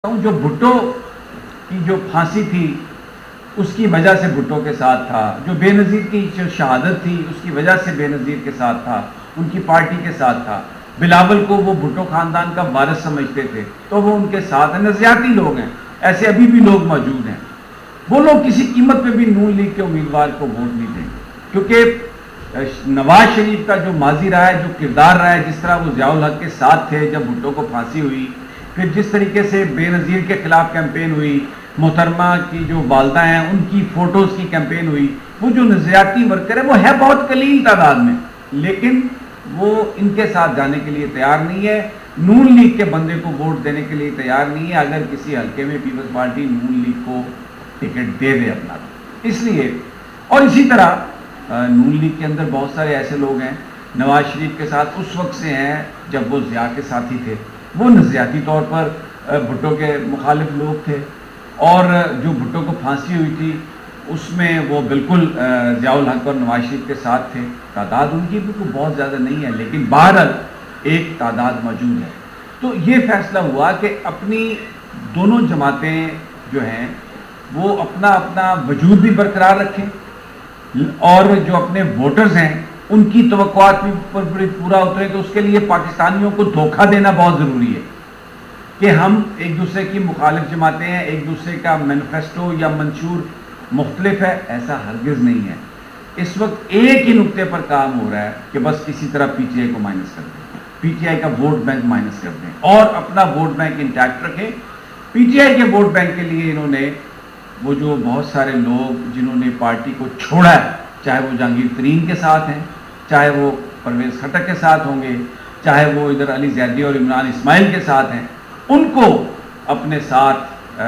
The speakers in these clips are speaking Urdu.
جو بھٹو کی جو پھانسی تھی اس کی وجہ سے بھٹو کے ساتھ تھا، جو بے نظیر کی جو شہادت تھی اس کی وجہ سے بے نظیر کے ساتھ تھا، ان کی پارٹی کے ساتھ تھا، بلاول کو وہ بھٹو خاندان کا وارث سمجھتے تھے تو وہ ان کے ساتھ ہیں، نظریاتی لوگ ہیں، ایسے ابھی بھی لوگ موجود ہیں۔ وہ لوگ کسی قیمت پہ بھی نون لیگ کے امیدوار کو ووٹ نہیں دیں گے، کیونکہ نواز شریف کا جو ماضی رہا ہے، جو کردار رہا ہے، جس طرح وہ ضیاء الحق کے ساتھ تھے جب بھٹو کو پھانسی ہوئی، پھر جس طریقے سے بے نظیر کے خلاف کیمپین ہوئی، محترمہ کی جو والدہ ہیں ان کی فوٹوز کی کیمپین ہوئی، وہ جو نظریاتی ورکر ہے وہ ہے بہت قلیل تعداد میں، لیکن وہ ان کے ساتھ جانے کے لیے تیار نہیں ہے، نون لیگ کے بندے کو ووٹ دینے کے لیے تیار نہیں ہے اگر کسی حلقے میں پیپلز پارٹی نون لیگ کو ٹکٹ دے دے اپنا۔ اس لیے اور اسی طرح نون لیگ کے اندر بہت سارے ایسے لوگ ہیں نواز شریف کے ساتھ اس وقت سے ہیں جب وہ ضیاء کے ساتھی تھے، وہ نظریاتی طور پر بھٹو کے مخالف لوگ تھے، اور جو بھٹو کو پھانسی ہوئی تھی اس میں وہ بالکل ضیاء الحق اور نواز شریف کے ساتھ تھے۔ تعداد ان کی بھی کوئی بہت زیادہ نہیں ہے، لیکن بہرحال ایک تعداد موجود ہے۔ تو یہ فیصلہ ہوا کہ اپنی دونوں جماعتیں جو ہیں وہ اپنا اپنا وجود بھی برقرار رکھیں، اور جو اپنے ووٹرز ہیں ان کی توقعات پر پورا اترے، تو اس کے لیے پاکستانیوں کو دھوکہ دینا بہت ضروری ہے کہ ہم ایک دوسرے کی مخالف جماعتیں ہیں، ایک دوسرے کا مینیفیسٹو یا منشور مختلف ہے، ایسا ہرگز نہیں ہے۔ اس وقت ایک ہی نقطے پر کام ہو رہا ہے کہ بس کسی طرح پی ٹی آئی کو مائنس کر دیں، پی ٹی آئی کا ووٹ بینک مائنس کر دیں اور اپنا ووٹ بینک انٹیکٹ رکھیں۔ پی ٹی آئی کے ووٹ بینک کے لیے انہوں نے وہ جو بہت سارے لوگ جنہوں نے پارٹی کو چھوڑا ہے، چاہے وہ جہانگیر ترین کے ساتھ ہیں، چاہے وہ پرویز خٹک کے ساتھ ہوں گے، چاہے وہ ادھر علی زیدی اور عمران اسماعیل کے ساتھ ہیں، ان کو اپنے ساتھ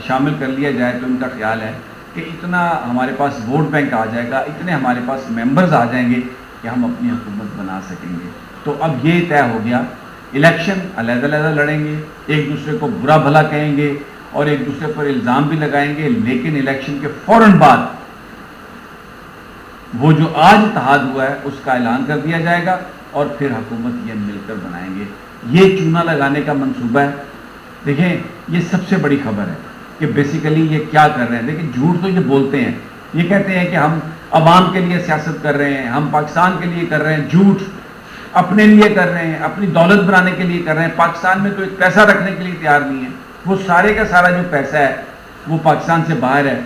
شامل کر لیا جائے تو ان کا خیال ہے کہ اتنا ہمارے پاس ووٹ بینک آ جائے گا، اتنے ہمارے پاس ممبرز آ جائیں گے کہ ہم اپنی حکومت بنا سکیں گے۔ تو اب یہ طے ہو گیا، الیکشن علیحدہ علیحدہ لڑیں گے، ایک دوسرے کو برا بھلا کہیں گے اور ایک دوسرے پر الزام بھی لگائیں گے، لیکن الیکشن کے فوراً بعد وہ جو آج اتحاد ہوا ہے اس کا اعلان کر دیا جائے گا اور پھر حکومت یہ مل کر بنائیں گے۔ یہ چونا لگانے کا منصوبہ ہے۔ دیکھیں یہ سب سے بڑی خبر ہے کہ بیسیکلی یہ کیا کر رہے ہیں۔ دیکھیں جھوٹ تو یہ بولتے ہیں، یہ کہتے ہیں کہ ہم عوام کے لیے سیاست کر رہے ہیں، ہم پاکستان کے لیے کر رہے ہیں، جھوٹ، اپنے لیے کر رہے ہیں، اپنی دولت بنانے کے لیے کر رہے ہیں۔ پاکستان میں تو ایک پیسہ رکھنے کے لیے تیار نہیں ہے، وہ سارے کا سارا جو پیسہ ہے وہ پاکستان سے باہر ہے۔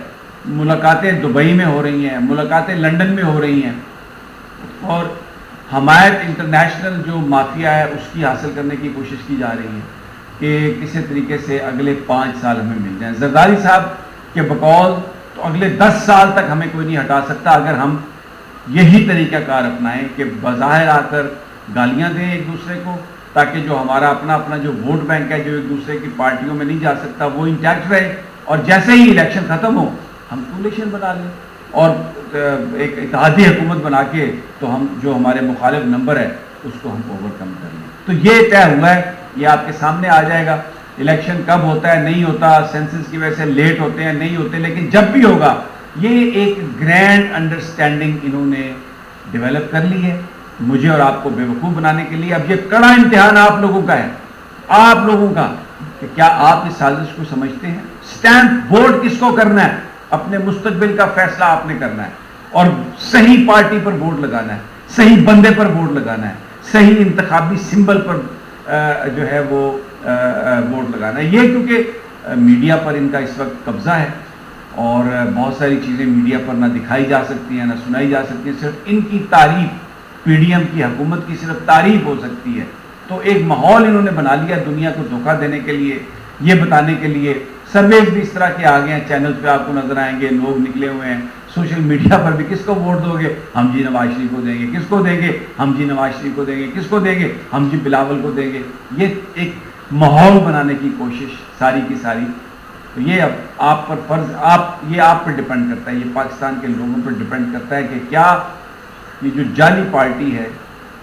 ملاقاتیں دبئی میں ہو رہی ہیں، ملاقاتیں لندن میں ہو رہی ہیں، اور حمایت انٹرنیشنل جو مافیا ہے اس کی حاصل کرنے کی کوشش کی جا رہی ہے کہ کسی طریقے سے اگلے 5 سال ہمیں مل جائیں۔ زرداری صاحب کے بقول تو اگلے 10 سال تک ہمیں کوئی نہیں ہٹا سکتا اگر ہم یہی طریقہ کار اپنائیں کہ بظاہر آ کر گالیاں دیں ایک دوسرے کو، تاکہ جو ہمارا اپنا جو ووٹ بینک ہے جو ایک دوسرے کی پارٹیوں میں نہیں جا سکتا وہ انٹیکٹ رہے، اور جیسے ہی الیکشن ختم ہو ہم کولیشن بنا لیں اور ایک اتحادی حکومت بنا کے تو ہم جو ہمارے مخالف نمبر ہے اس کو ہم اوور کم کر لیں۔ تو یہ طے ہوا ہے، یہ آپ کے سامنے آ جائے گا۔ الیکشن کب ہوتا ہے نہیں ہوتا، سینسس کی وجہ سے لیٹ ہوتے ہیں نہیں ہوتے، لیکن جب بھی ہوگا یہ ایک گرینڈ انڈرسٹینڈنگ انہوں نے ڈیولپ کر لی ہے مجھے اور آپ کو بیوقوف بنانے کے لیے۔ اب یہ کڑا امتحان آپ لوگوں کا ہے، آپ لوگوں کا، کہ کیا آپ اس سازش کو سمجھتے ہیں۔ سٹیمپ ووٹ کس کو کرنا ہے، اپنے مستقبل کا فیصلہ آپ نے کرنا ہے، اور صحیح پارٹی پر ووٹ لگانا ہے، صحیح بندے پر ووٹ لگانا ہے، صحیح انتخابی سمبل پر جو ہے وہ ووٹ لگانا ہے۔ یہ کیونکہ میڈیا پر ان کا اس وقت قبضہ ہے اور بہت ساری چیزیں میڈیا پر نہ دکھائی جا سکتی ہیں نہ سنائی جا سکتی ہیں، صرف ان کی تعریف، پی ڈی ایم کی حکومت کی صرف تعریف ہو سکتی ہے۔ تو ایک ماحول انہوں نے بنا لیا دنیا کو دھوکہ دینے کے لیے، یہ بتانے کے لیے۔ سرویز بھی اس طرح کے آ گئے ہیں، چینل پہ آپ کو نظر آئیں گے، لوگ نکلے ہوئے ہیں سوشل میڈیا پر بھی، کس کو ووٹ دو گے، ہم جی نواز شریف کو دیں گے، کس کو دیں گے، ہم جی نواز شریف کو دیں گے، کس کو دیں گے، ہم جی بلاول کو دیں گے۔ یہ ایک ماحول بنانے کی کوشش ساری کی ساری۔ تو یہ اب آپ پر فرض، یہ آپ پر ڈیپینڈ کرتا ہے، یہ پاکستان کے لوگوں پر ڈیپینڈ کرتا ہے کہ کیا یہ جو جعلی پارٹی ہے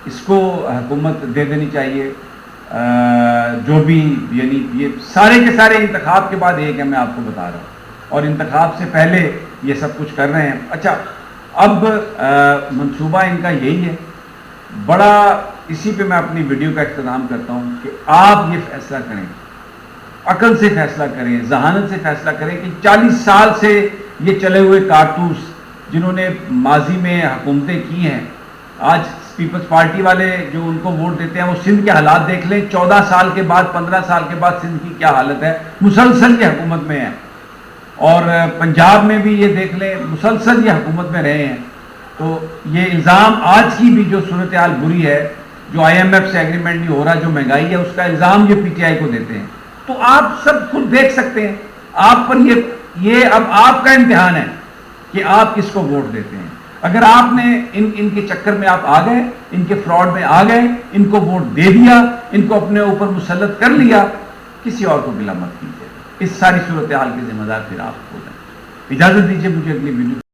اس کو حکومت دے دینی چاہیے۔ جو بھی یعنی یہ سارے کے سارے انتخاب کے بعد ایک ہے، میں آپ کو بتا رہا ہوں، اور انتخاب سے پہلے یہ سب کچھ کر رہے ہیں۔ اچھا اب منصوبہ ان کا یہی ہے بڑا، اسی پہ میں اپنی ویڈیو کا اختتام کرتا ہوں کہ آپ یہ فیصلہ کریں عقل سے فیصلہ کریں, ذہانت سے فیصلہ کریں کہ 40 سال سے یہ چلے ہوئے کارتوس جنہوں نے ماضی میں حکومتیں کی ہیں, آج پیپلز پارٹی والے جو ان کو ووٹ دیتے ہیں وہ سندھ کے حالات دیکھ لیں, 14 سال کے بعد 15 سال کے بعد سندھ کی کیا حالت ہے, مسلسل یہ حکومت میں ہے. اور پنجاب میں بھی یہ دیکھ لیں, مسلسل یہ حکومت میں رہے ہیں. تو یہ الزام آج کی بھی جو صورتحال بری ہے, جو IMF سے ایگریمنٹ نہیں ہو رہا, جو مہنگائی ہے, اس کا الزام یہ PTI کو دیتے ہیں. تو آپ سب خود دیکھ سکتے ہیں, آپ پر یہ اب آپ کا امتحان ہے کہ آپ کس کو ووٹ دیتے ہیں. اگر آپ نے ان کے چکر میں آپ آ گئے, ان کے فراڈ میں آ گئے, ان کو ووٹ دے دیا, ان کو اپنے اوپر مسلط کر لیا, کسی اور کو گلہ مت کیجیے. اس ساری صورتحال کے ذمہ دار پھر آپ ہو جائیں. اجازت دیجیے مجھے اگلی ویڈیو